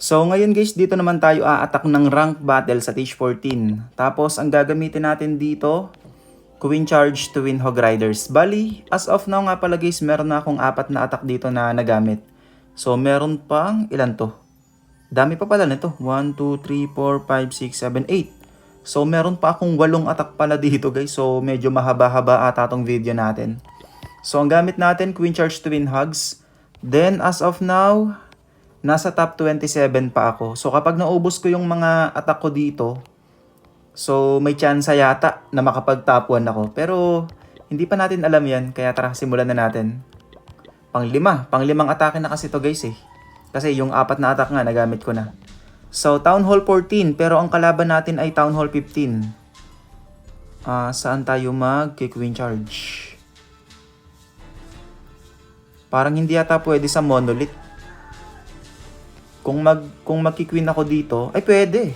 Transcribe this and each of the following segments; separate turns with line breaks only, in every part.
So ngayon guys, dito naman tayo a-attack ng rank battle sa Stage 14. Tapos ang gagamitin natin dito, Queen Charge Twin Hog Riders. Bali, as of now nga pala guys, meron na akong 4 na attack dito na nagamit. So meron pang ilan to? Dami pa pala nito. 1, 2, 3, 4, 5, 6, 7, 8. So meron pa akong 8 attack pala dito guys. So medyo mahaba-haba ata tong video natin. So ang gamit natin, Queen Charge Twin Hogs. Then as of now, nasa top 27 pa ako. So kapag naubos ko yung mga attack ko dito, so may chance yata na makapag top 1 ako. Pero hindi pa natin alam yan, kaya tara simulan na natin. Panglimang atake na kasi to guys eh. Kasi yung 4 na attack nga nagamit ko na. So Town Hall 14, pero ang kalaban natin ay Town Hall 15. Saan tayo mag-Queen Charge? Parang hindi yata pwede sa Monolith. Kung magki-queen ako dito, ay pwede.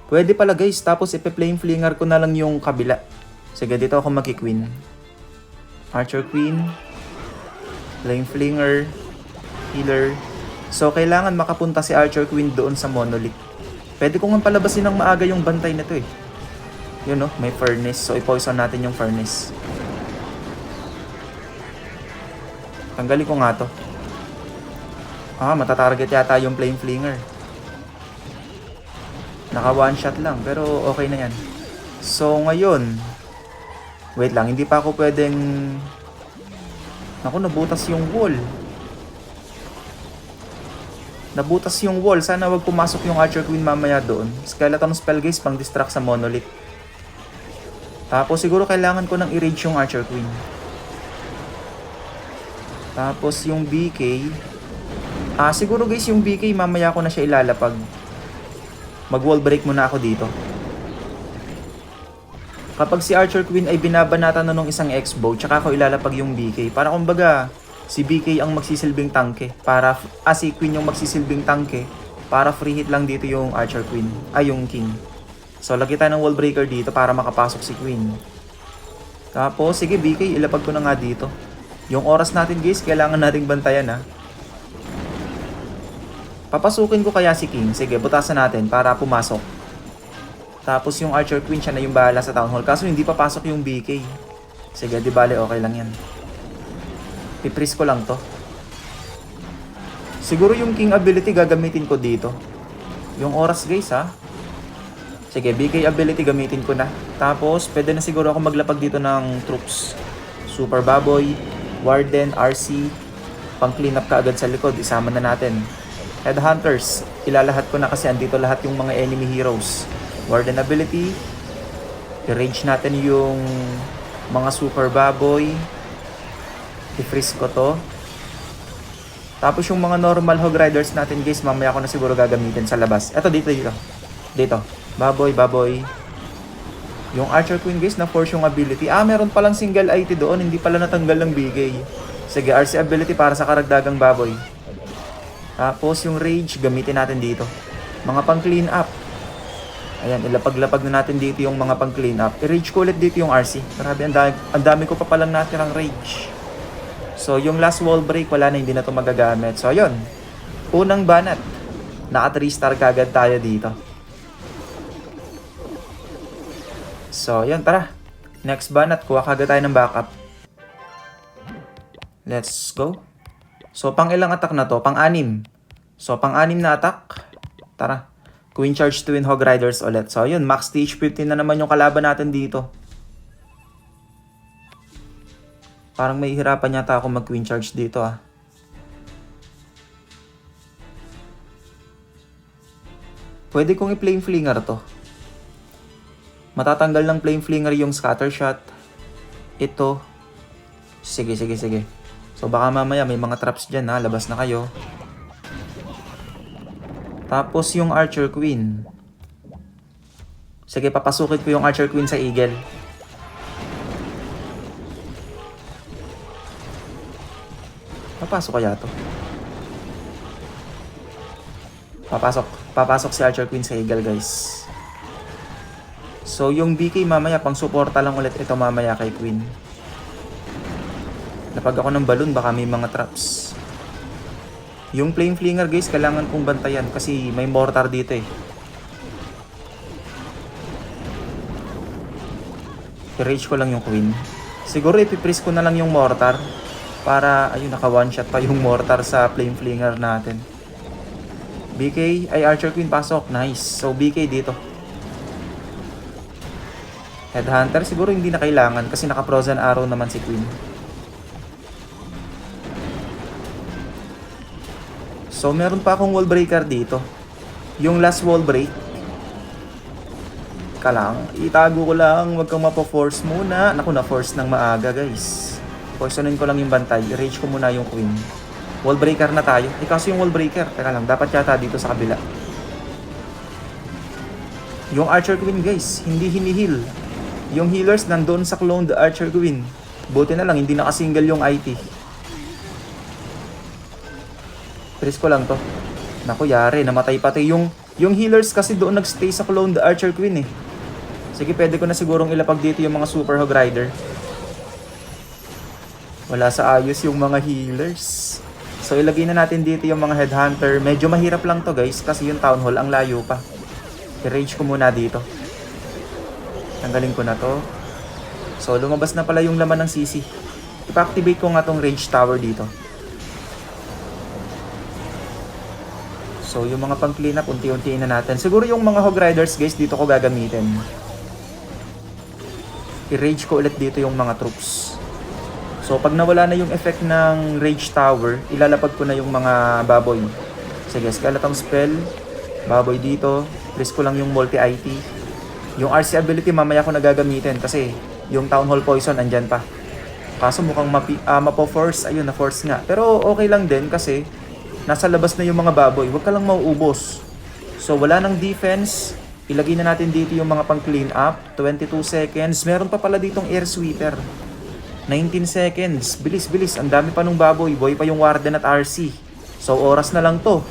Pwede pala guys, tapos ipe-flame flinger ko na lang yung kabila. Sige, dito ako magki-queen. Archer Queen, Flame Flinger, Healer. So, kailangan makapunta si Archer Queen doon sa Monolith. Pwede ko nga palabasin ng maaga yung bantay na to eh. Yun no, may Furnace. So, i-poison natin yung Furnace. Tanggalin ko nga to. Matatarget yata yung Flame Flinger. Naka one shot lang, pero okay na yan. So, ngayon, wait lang, hindi pa ako pwedeng... Naku, nabutas yung wall. Nabutas yung wall. Sana wag pumasok yung Archer Queen mamaya doon. Skeleton Spell guys, pang distract sa Monolith. Tapos siguro kailangan ko nang i-rage yung Archer Queen. Tapos yung BK... siguro guys yung BK mamaya ko na siya ilalapag. Mag-wall break muna ako dito. Kapag si Archer Queen ay binabanatan na nung isang X-bow, tsaka ako ilalapag yung BK. Para kumbaga, si BK ang magsisilbing tanke. Si Queen yung magsisilbing tanke. Para free hit lang dito yung Archer Queen. Yung King. So, lagi tayo ng wall breaker dito para makapasok si Queen. Tapos, sige BK, ilapag ko na nga dito. Yung oras natin guys, kailangan nating bantayan Papasukin ko kaya si King. Sige, butasan natin para pumasok. Tapos yung Archer Queen, siya na yung bahala sa Town Hall. Kaso hindi papasok yung BK. Sige, di bale, okay lang yan. Pipris ko lang to. Siguro yung King ability gagamitin ko dito. Yung oras guys Sige, BK ability gamitin ko na. Tapos, pwede na siguro ako maglapag dito ng troops. Super Baboy, Warden, RC. Pang clean up ka agad sa likod. Isama na natin. Headhunters, ilalahat ko na kasi andito lahat yung mga enemy heroes. Warden ability, i-rage natin yung mga Super Baboy. I-freeze ko to. Tapos yung mga normal Hog Riders natin guys, mamaya ko na siguro gagamitin sa labas. Eto, dito. Baboy. Yung Archer Queen guys, na-force yung ability. Meron palang single IT doon, hindi pala natanggal ng bigay. Sige, RC ability para sa karagdagang baboy. Tapos yung rage, gamitin natin dito. Mga pang clean up. Ayan, ilapag-lapag na natin dito yung mga pang clean up. I-rage ko ulit dito yung RC. Grabe, ang dami ko pa palang natirang rage. So, yung last wall break, wala na, hindi na ito magagamit. So, ayun. Unang banat. Naka 3 star kagad tayo dito. So, ayun, tara. Next banat, kuha kagad tayo ng backup. Let's go. So, pang ilang attack na to? Pang-6. So, pang-6 na attack. Tara. Queen Charge Twin Hog Riders ulit. So, yun. Max stage 15 na naman yung kalaban natin dito. Parang may hirapan yata ako mag-Queen Charge dito Pwede kong i-Flame Flinger to. Matatanggal ng Flame Flinger yung Scatter Shot. Ito. Sige. So baka mamaya may mga traps dyan labas na kayo. Tapos yung Archer Queen. Sige, papasukin ko yung Archer Queen sa Eagle. Papasok kaya to? Papasok si Archer Queen sa Eagle guys. So yung BK mamaya pang suporta lang ulit ito mamaya kay Queen. Napag ako ng balloon, baka may mga traps. Yung Flame Flinger guys, kailangan kong bantayan kasi may mortar dito eh. I-rage ko lang yung Queen. Siguro ipipris ko na lang yung mortar para, ayun, naka one shot pa yung mortar sa Flame Flinger natin. BK, ay Archer Queen pasok. Nice. So BK dito. Headhunter siguro hindi na kailangan kasi naka Frozen Arrow naman si Queen. So meron pa akong wall breaker dito. Yung last wall break. Lang, itago ko lang, wag kang mapo-force muna. Naku, na-force ng maaga guys. Poisonin ko lang yung bantay, rage ko muna yung Queen. Wall breaker na tayo. Kaso yung wall breaker, teka lang, dapat yata dito sa kabila. Yung Archer Queen guys, hindi hinihil. Yung healers nandoon sa clone the Archer Queen. Buti na lang, hindi nakasingle yung IT. Press ko lang to. Naku, yari, namatay pati yung healers kasi doon nagstay sa clone the Archer Queen eh. Sige, pwede ko na sigurong ilapag dito yung mga Super Hog Rider. Wala sa ayos yung mga healers. So ilagay na natin dito yung mga Headhunter. Medyo mahirap lang to guys kasi yung Town Hall ang layo pa. I-rage ko muna dito. Tanggalin ko na to. So lumabas na pala yung laman ng CC. Ipa-activate ko nga tong Rage Tower dito. So yung mga pang clean up, unti-untiin na natin. Siguro yung mga Hog Riders guys, dito ko gagamitin. I-rage ko ulit dito yung mga troops. So pag nawala na yung effect ng Rage Tower, ilalapag ko na yung mga baboy. Sige, Skeleton Spell, baboy dito. Press ko lang yung multi-IT. Yung RC ability mamaya ko na gagamitin kasi yung Town Hall Poison andyan pa. Kaso mukhang mapo-force, ayun, na-force nga. Pero okay lang din kasi nasa labas na yung mga baboy. Huwag ka lang mauubos. So wala nang defense. Ilagay na natin dito yung mga pang clean up. 22 seconds. Meron pa pala ditong air sweeper. 19 seconds. Bilis, bilis. Ang dami pa nung baboy. Boy pa yung Warden at RC. So oras na lang to.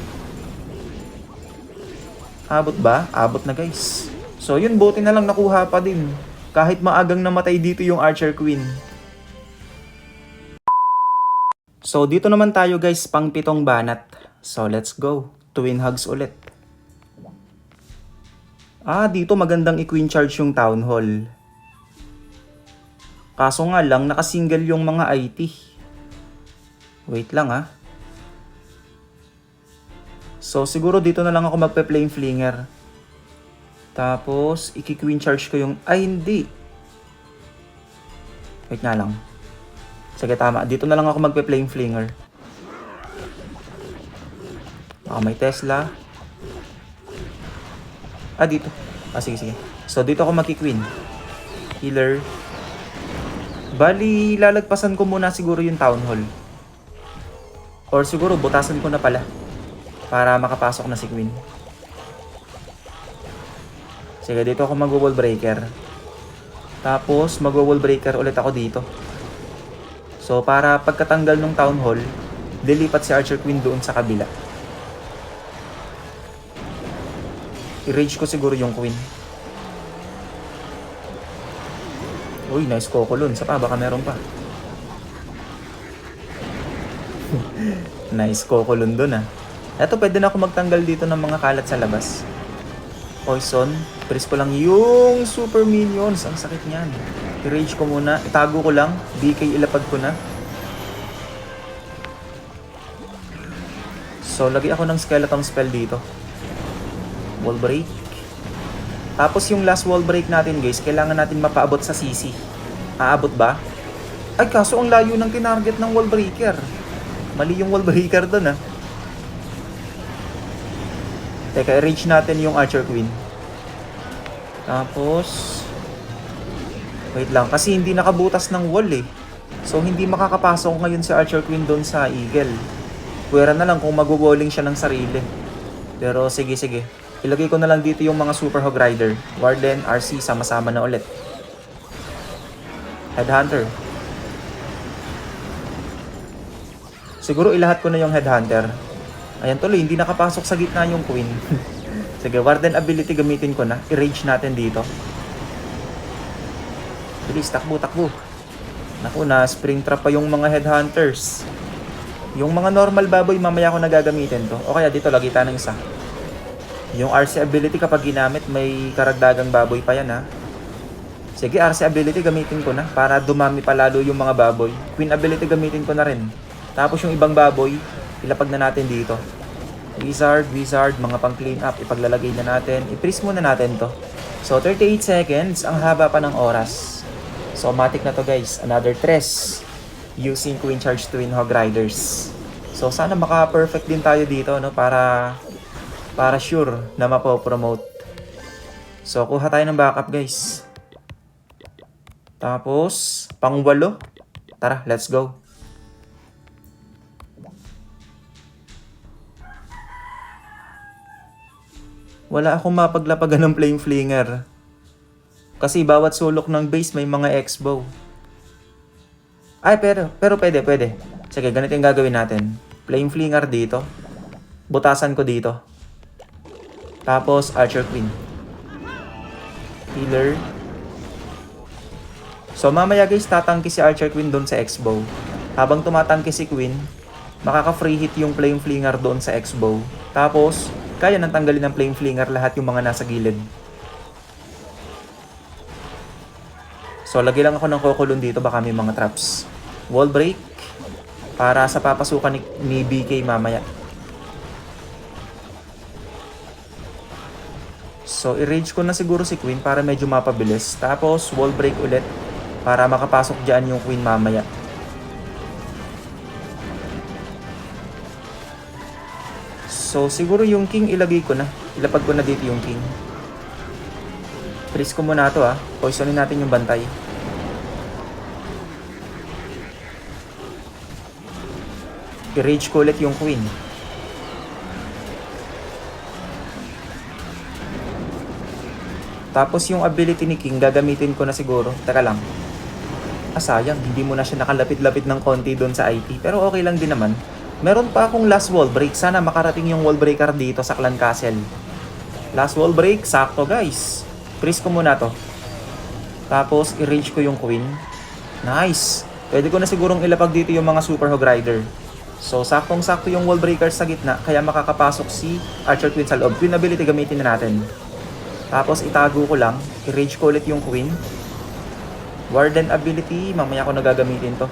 Abot ba? Abot na guys. So yun, buti na lang nakuha pa din. Kahit maagang namatay dito yung Archer Queen. So dito naman tayo guys, pang 7 banat. So let's go. Twin hugs ulit. Dito magandang i-queen charge yung Town Hall. Kaso nga lang, nakasingle yung mga IT. Wait lang So siguro dito na lang ako magpe-flame flinger. Tapos, i-queen charge ko yung... Ay, hindi. Wait nga lang. Sige, tama. Dito na lang ako magpe-flame flinger. Baka may Tesla. Dito. Sige, sige. So, dito ako magki-queen. Healer. Bali, lalagpasan ko muna siguro yung Town Hall. Or siguro, butasan ko na pala. Para makapasok na si Queen. Sige, dito ako mag-wall breaker. Tapos, mag-wall breaker ulit ako dito. So, para pagkatanggal ng Town Hall, dilipat si Archer Queen doon sa kabila. I-rage ko siguro yung Queen. Uy, nice Cocolon. Sa pa, baka meron pa. Nice Cocolon dun Eto, pwede na ako magtanggal dito ng mga kalat sa labas. Poison. Press ko lang yung super minions. Ang sakit niyan. I-rage ko muna. Itago ko lang. BK ilapag ko na. So, lagay ako ng skeleton spell dito. Wall break. Tapos yung last wall break natin guys, kailangan natin mapaabot sa CC. Aabot ba? Ay, kaso ang layo ng tinarget ng wall breaker. Mali yung wall breaker dun Teka, i-rage natin yung Archer Queen. Tapos, wait lang, kasi hindi nakabutas ng wall So, hindi makakapasok ngayon si Archer Queen doon sa Eagle. Pwera na lang kung mag-walling siya ng sarili. Pero, sige, sige. Ilagay ko na lang dito yung mga Super Hog Rider. Warden, RC, sama-sama na ulit. Headhunter. Siguro ilahat ko na yung Headhunter. Ayan tuloy, hindi nakapasok sa gitna yung Queen. Sige, Warden ability gamitin ko na. I-rage natin dito. Bilis, takbo, takbo. Naku, na spring trap pa yung mga Headhunters. Yung mga normal baboy, mamaya ko nagagamitin to. O kaya dito, lagi tayo ng isa. Yung RC ability kapag ginamit, may karagdagang baboy pa yan ha. Sige, RC ability gamitin ko na para dumami pa lalo yung mga baboy. Queen ability gamitin ko na rin. Tapos yung ibang baboy, ilapag na natin dito. Wizard, mga pang clean up, ipaglalagay na natin. I-freeze muna natin to. So, 38 seconds, ang haba pa ng oras. So, matic na to guys. Another tres using Queen Charge Twin Hog Riders. So, sana maka-perfect din tayo dito, no? Para sure na mapopromote. So, kuha tayo ng backup guys. Tapos, pang 8. Tara, let's go. Wala akong mapaglapagan ng Flame Flinger. Kasi bawat sulok ng base may mga X-bow. Ay, pero pwede. Sige, ganito yung gagawin natin. Flame Flinger dito. Butasan ko dito. Tapos, Archer Queen. Healer. So, mamaya guys, tatangki si Archer Queen doon sa X-bow. Habang tumatangki si Queen, makaka-free hit yung Flame Flinger doon sa X-bow. Tapos, kaya nang tanggalin ng Flame Flinger lahat yung mga nasa gilid. So, lagi lang ako ng kukulon dito, baka may mga traps. Wall break para sa papasukan ni BK mamaya. So, i-rage ko na siguro si Queen para medyo mapabilis. Tapos, wall break ulit para makapasok dyan yung Queen mamaya. So, siguro yung King ilagay ko na. Ilapag ko na dito yung King. Freeze ko muna ito Poisonin natin yung bantay. I-rage ko ulit yung Queen. Tapos yung ability ni King, gagamitin ko na siguro. Teka lang. Sayang. Hindi mo na siya nakalapit-lapit ng konti doon sa IT. Pero okay lang din naman. Meron pa akong last wall break. Sana makarating yung wall breaker dito sa Clan Castle. Last wall break. Sakto guys. Freeze ko muna to. Tapos i-rage ko yung Queen. Nice. Pwede ko na sigurong ilapag dito yung mga Super Hog Rider. So saktong-sakto yung wall breaker sa gitna. Kaya makakapasok si Archer Queen sa loob. Queen ability gamitin na natin. Tapos itago ko lang. I-rage ko ulit yung Queen. Warden ability. Mamaya ko nagagamitin to.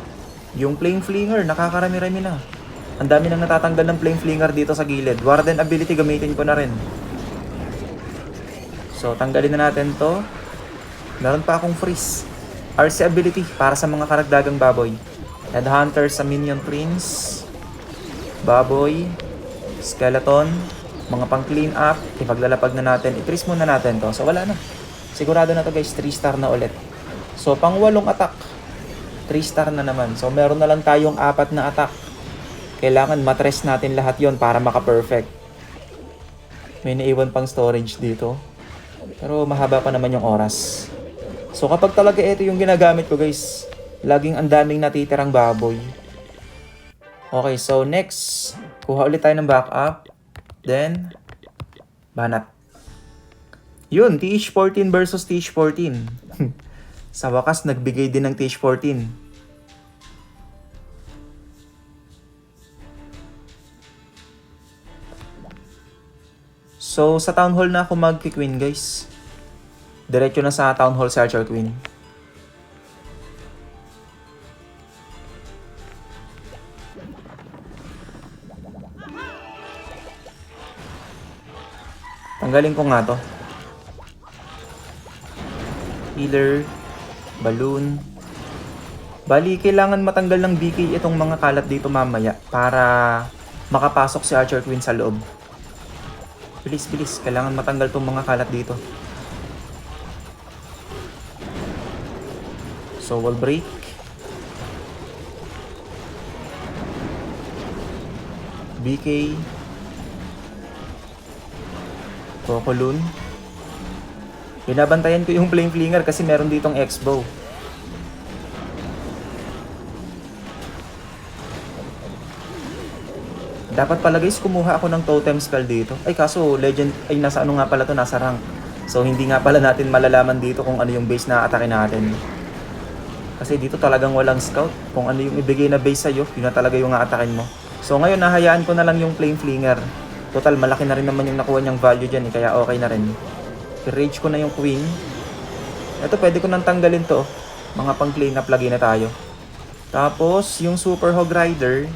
Yung Flame Flinger. Nakakarami-rami na. Ang dami nang natatanggal ng Flame Flinger dito sa gilid. Warden ability gamitin ko na rin. So, tanggalin na natin to. Meron pa akong freeze. RC ability para sa mga karagdagang baboy. Headhunter sa Minion Prince. Baboy. Skeleton. Mga pang clean up. Ipaglalapag na natin. I-freeze muna natin to. So, wala na. Sigurado na to guys. 3 star na ulit. So, pang 8 attack. 3 star na naman. So, meron na lang tayong 4 na attack. Kailangan matres natin lahat yon para maka-perfect. May naiwan pang storage dito. Pero mahaba pa naman yung oras. So kapag talaga ito yung ginagamit ko guys, laging ang daming natitirang baboy. Okay, so next, kuha ulit tayo ng backup. Then, banat. Yun, TH14 versus TH14. Sa wakas, nagbigay din ng TH14. So, sa Town Hall na ako mag-queen guys. Diretso na sa Town Hall si Archer Queen. Tanggalin ko nga to. Healer. Balloon. Bali, kailangan matanggal ng BK itong mga kalat dito mamaya para makapasok si Archer Queen sa loob. Bilis. Kailangan matanggal tong mga kalat dito. So, wall break. BK. Kokolun. Binabantayan ko yung Flame Flinger kasi meron ditong X-bow. Dapat pala guys, kumuha ako ng totem spell dito. Ay kaso, legend, ay nasa ano nga pala to, nasa rank. So hindi nga pala natin malalaman dito kung ano yung base na atake natin. Kasi dito talagang walang scout. Kung ano yung ibigay na base sa'yo, yun na talaga yung aatakin mo. So ngayon, nahayaan ko na lang yung Flame Flinger. Total, malaki na rin naman yung nakuha niyang value dyan eh, kaya okay na rin. I-rage ko na yung Queen. Ito, pwede ko nang tanggalin to. Mga pang clean up lagi na tayo. Tapos, yung Super Hog Rider.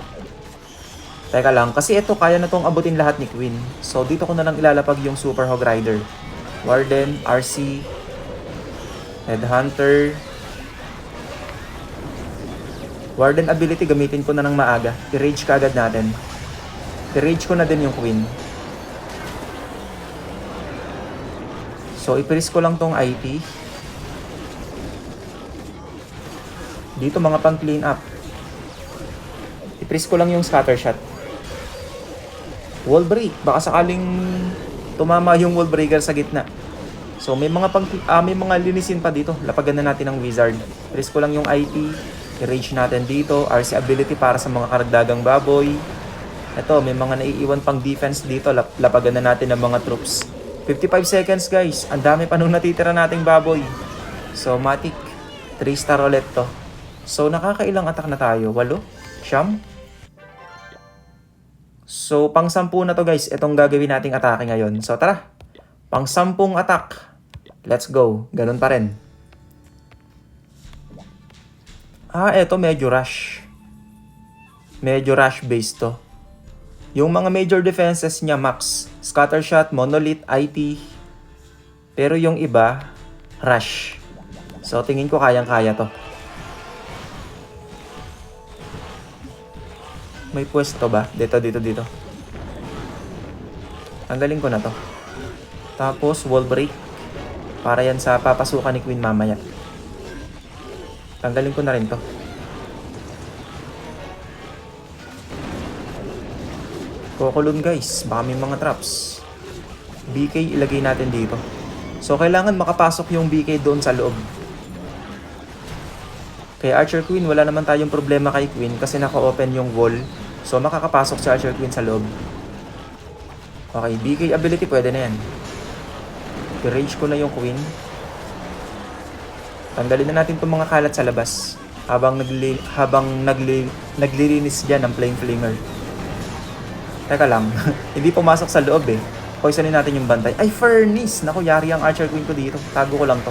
Teka lang, kasi ito kaya na tong abutin lahat ni Queen. So, dito ko na lang ilalapag yung Super Hog Rider. Warden, RC, Headhunter. Warden ability, gamitin ko na ng maaga. I-rage ka agad natin. I-rage ko na din yung Queen. So, i-freeze ko lang tong IP. Dito mga pang clean up. I-freeze ko lang yung scatter shot. Wall break. Baka sakaling tumama yung wall breaker sa gitna. So, may mga linisin pa dito. Lapagan na natin ng wizard. Freeze ko lang yung IP. I-rage natin dito. RC ability para sa mga karagdagang baboy. Ito, may mga naiiwan pang defense dito. Lapagan na natin ng mga troops. 55 seconds guys. Ang dami pa nung natitira nating baboy. So, Matic. 3 star ulit to. So, nakakailang attack na tayo? 8? Siyam? So, pang 10 na to guys. Itong gagawin nating atake ngayon. So, tara. Pang 10 attack. Let's go. Ganun pa rin. Eto medyo rush. Medyo rush based to. Yung mga major defenses niya max. Scattershot, Monolith, IT. Pero yung iba, rush. So, tingin ko kayang-kaya to. May pwesto ba? Dito. Tanggalin ko na to. Tapos, wall break. Para yan sa papasukan ni Queen mamaya. Tanggalin ko na rin to. Kokolon guys. Baka may mga traps. BK ilagay natin dito. So, kailangan makapasok yung BK doon sa loob. Kay Archer Queen, wala naman tayong problema kay Queen kasi naka-open yung wall. So, makakapasok si Archer Queen sa loob. Okay, BK ability pwede na yan. I-rage ko na yung Queen. Tanggalin na natin itong mga kalat sa labas. Habang naglilinis dyan ng Flame Flinger. Teka lang, hindi pumasok sa loob eh. Poisonin natin yung bantay. Ay, Furnace! Naku, yari ang Archer Queen ko dito. Tago ko lang to.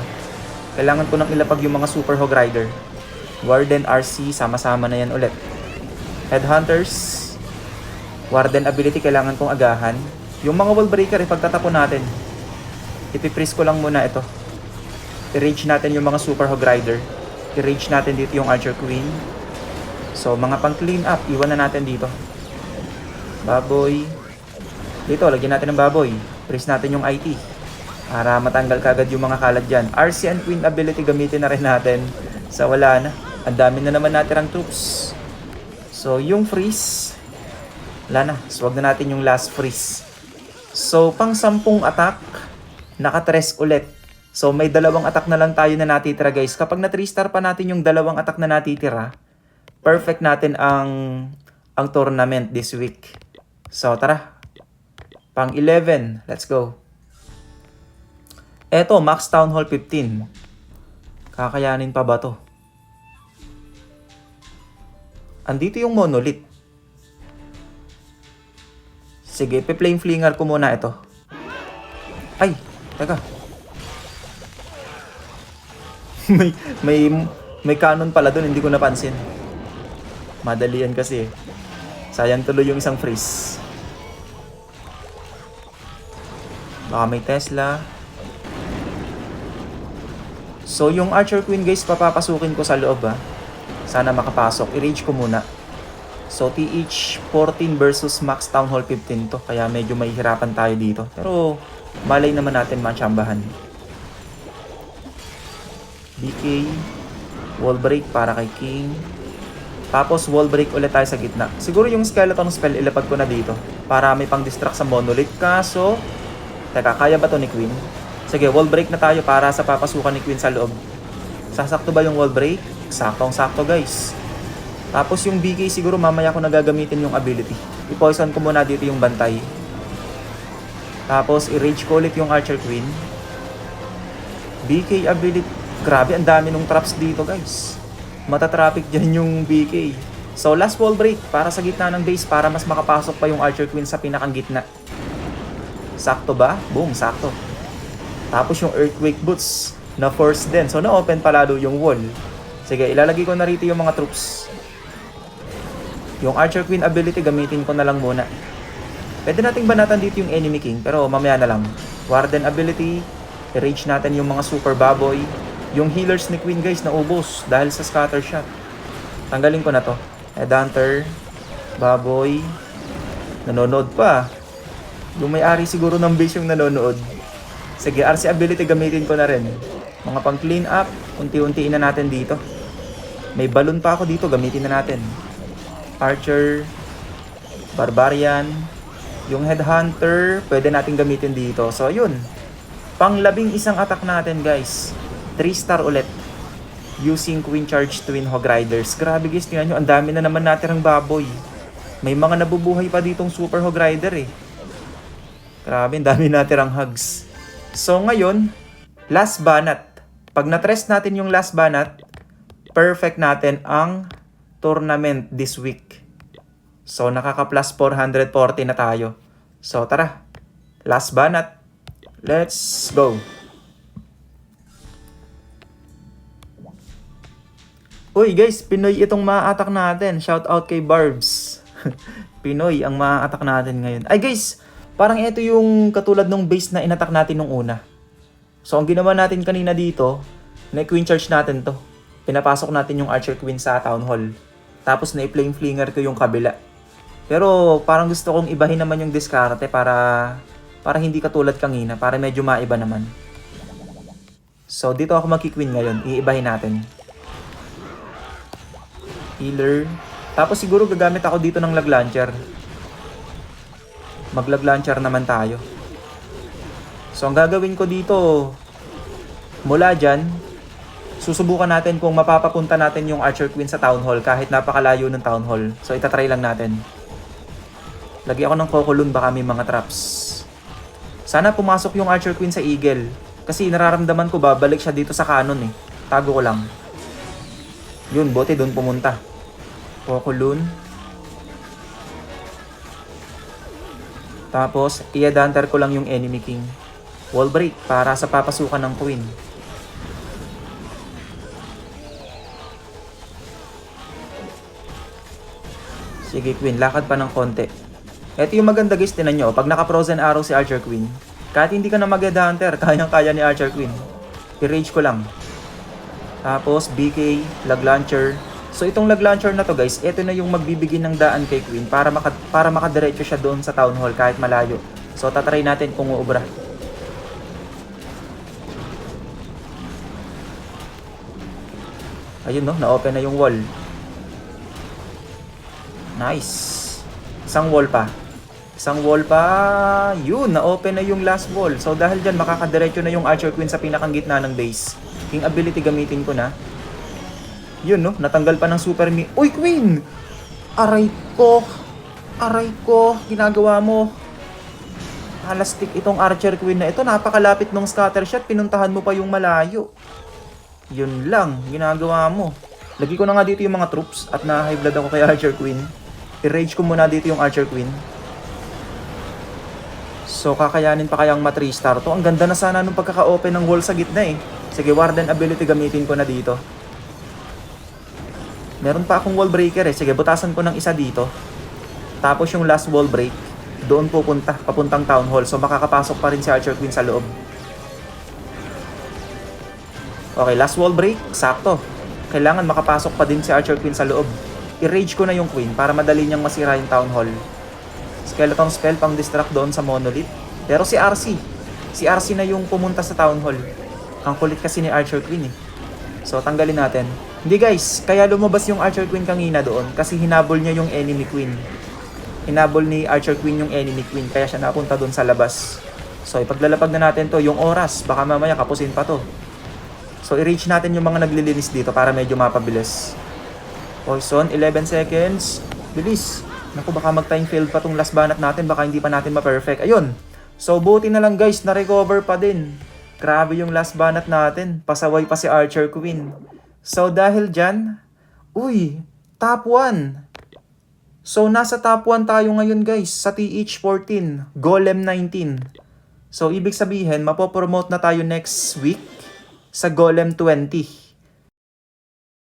Kailangan ko nang ilapag yung mga Super Hog Rider. Warden, RC, sama-sama na yan ulit. Headhunters. Warden ability, kailangan kong agahan. Yung mga wall breaker, ipagtatapon natin. Ipiprease ko lang muna ito. I-rage natin yung mga Super Hog Rider. I-rage natin dito yung Archer Queen. So, mga pang clean up, iwan na natin dito. Baboy. Dito, lagyan natin ng baboy. Freeze natin yung IT. Para matanggal kagad yung mga kalat dyan. RC and Queen ability gamitin na rin natin. Sa wala na. Ang dami na naman natirang troops. So, yung freeze. Wala na. So, wag na natin yung last freeze. So, pang 10 attack. Naka-3 ulit. So, may 2 attack na lang tayo na natitira guys. Kapag na 3 star pa natin yung 2 attack na natitira, perfect natin ang tournament this week. So, tara. Pang 11. Let's go. Eto, Max Town Hall 15. Kakayanin pa ba to? Andito yung Monolith. Sige, pe-flame flinger ko muna ito. Ay, teka. may cannon pala dun, hindi ko napansin. Madali yan kasi. Sayang tuloy yung isang freeze. Baka may Tesla. So, yung Archer Queen guys, papapasukin ko sa loob Sana makapasok. I-rage ko muna. So, TH 14 versus Max Town Hall 15 to. Kaya medyo may hirapan tayo dito. Pero, malay naman natin matsambahan. BK. Wall break para kay King. Tapos, wall break ulit tayo sa gitna. Siguro yung skeleton spell, ilapag ko na dito. Para may pang-distract sa Monolith. Kaso, teka, kaya ba to ni Queen? Sige, wall break na tayo para sa papasukan ni Queen sa loob. Sasakto ba yung wall break? Saktong-sakto guys. Tapos yung BK siguro mamaya ko nagagamitin yung ability. I-poison ko muna dito yung bantay. Tapos i-rage ko ulit yung Archer Queen. BK ability. Grabe, ang dami nung traps dito guys. Matatraffic dyan yung BK. So last wall break para sa gitna ng base para mas makapasok pa yung Archer Queen sa pinakang gitna. Sakto ba? Boom, sakto. Tapos yung Earthquake Boots na force din. So na-open palalo yung wall. Sige, ilalagay ko na rito yung mga troops. Yung Archer Queen ability gamitin ko na lang muna. Pwede nating banatan dito yung Enemy King pero mamaya na lang. Warden ability, i-rage natin yung mga Super Baboy. Yung healers ni Queen guys naubos dahil sa scatter shot. Tanggalin ko na to. Headhunter, Baboy, nanonood pa. Yung may-ari siguro ng base yung nanonood. Sige, RC ability gamitin ko na rin. Mga pang clean up, unti-untiin na natin dito. May balloon pa ako dito, gamitin na natin. Archer, Barbarian, yung Headhunter, pwede natin gamitin dito. So, yun. Pang 11 attack natin, guys. 3-star ulit. Using Queen Charge Twin Hog Riders. Grabe guys, tingnan nyo, ang dami na naman natirang baboy. May mga nabubuhay pa ditong Super Hog Rider eh. Grabe, ang dami natirang hogs. So, ngayon, last banat. Pag na-tres natin yung last banat, perfect natin ang tournament this week. So, nakaka-plus 440 na tayo. So, tara. Last banat. Let's go. Uy guys, Pinoy itong ma-attack natin. Shout out kay Barbs. Pinoy ang ma-attack natin ngayon. Ay guys, parang ito yung katulad nung base na inattack natin nung una. So, ang ginawa natin kanina dito, na-queen charge natin to. Pinapasok natin yung Archer Queen sa Town Hall. Tapos na-flame flinger ko yung kabila. Pero parang gusto kong ibahin naman yung diskarte para hindi katulad kanina, para medyo maiba naman. So dito ako magki-queen ngayon, iibahin natin. Healer. Tapos siguro gagamit ako dito ng lag launcher. Mag-lag launcher naman tayo. So ang gagawin ko dito, mula dyan, susubukan natin kung mapapapunta natin yung Archer Queen sa Town Hall kahit napakalayo ng Town Hall. So itatry lang natin. Lagyan ako ng Cocolun, baka may mga traps. Sana pumasok yung Archer Queen sa Eagle. Kasi nararamdaman ko babalik siya dito sa cannon eh. Tago ko lang. Yun, bote doon pumunta. Cocolun. Tapos, i-advanter ko lang yung Enemy King. Wall break para sa papasukan ng Queen. Sige Queen, lakad pa ng konti. Ito yung maganda guys, tinan nyo. Pag naka-frozen arrow si Archer Queen, kahit hindi ka na mag-headhunter, kayang-kaya ni Archer Queen. I-rage ko lang. Tapos, BK, lag launcher. So, itong lag launcher na to guys, ito na yung magbibigay ng daan kay Queen para makadiretso siya doon sa Town Hall kahit malayo. So, tatry natin kung uubra. Ayun no, na-open na yung wall. Nice. Isang wall pa. Isang wall pa. Yun, na-open na yung last wall. So dahil dyan, makakadiretso na yung Archer Queen sa pinakang gitna ng base. King ability gamitin ko na. Yun no, natanggal pa ng super me. Uy, Queen! Aray ko. Aray ko. Ginagawa mo. Halastik itong Archer Queen na ito. Napakalapit ng scatter shot. Pinuntahan mo pa yung malayo. Yun lang, ginagawa mo. Lagi ko na nga dito yung mga troops at na-high blood ako kay Archer Queen. I-rage ko muna dito yung Archer Queen. So, kakayanin pa kayang ma 3-star to. Ang ganda na sana nung pagkaka-open ng wall sa gitna eh. Sige, Warden ability gamitin ko na dito. Meron pa akong wall breaker eh. Sige, butasan ko ng isa dito. Tapos yung last wall break, doon pupunta, papuntang Town Hall. So, makakapasok pa rin si Archer Queen sa loob. Okay, last wall break, sakto. Kailangan makapasok pa din si Archer Queen sa loob. I-rage ko na yung Queen para madali niyang masira yung Town Hall. Skeleton spell pang distract doon sa Monolith. Pero si RC na yung pumunta sa Town Hall. Ang kulit kasi ni Archer Queen eh. So tanggalin natin. Hindi guys, kaya lumabas yung Archer Queen kanina doon kasi hinabol niya yung enemy Queen. Hinabol ni Archer Queen yung enemy Queen kaya siya napunta doon sa labas. So ipaglalapag na natin to, yung oras, baka mamaya kapusin pa to. So i-reach natin yung mga naglilinis dito para medyo mapabilis. Poison, 11 seconds. Bilis. Naku, baka mag-time failed pa tong last banat natin. Baka hindi pa natin ma-perfect. Ayun. So, buti na lang guys, na-recover pa din. Grabe yung last banat natin. Pasaway pa si Archer Queen. So, dahil dyan, uy, top 1. So, nasa top 1 tayo ngayon guys sa TH14, Golem 19. So, ibig sabihin, mapopromote na tayo next week sa Golem 20.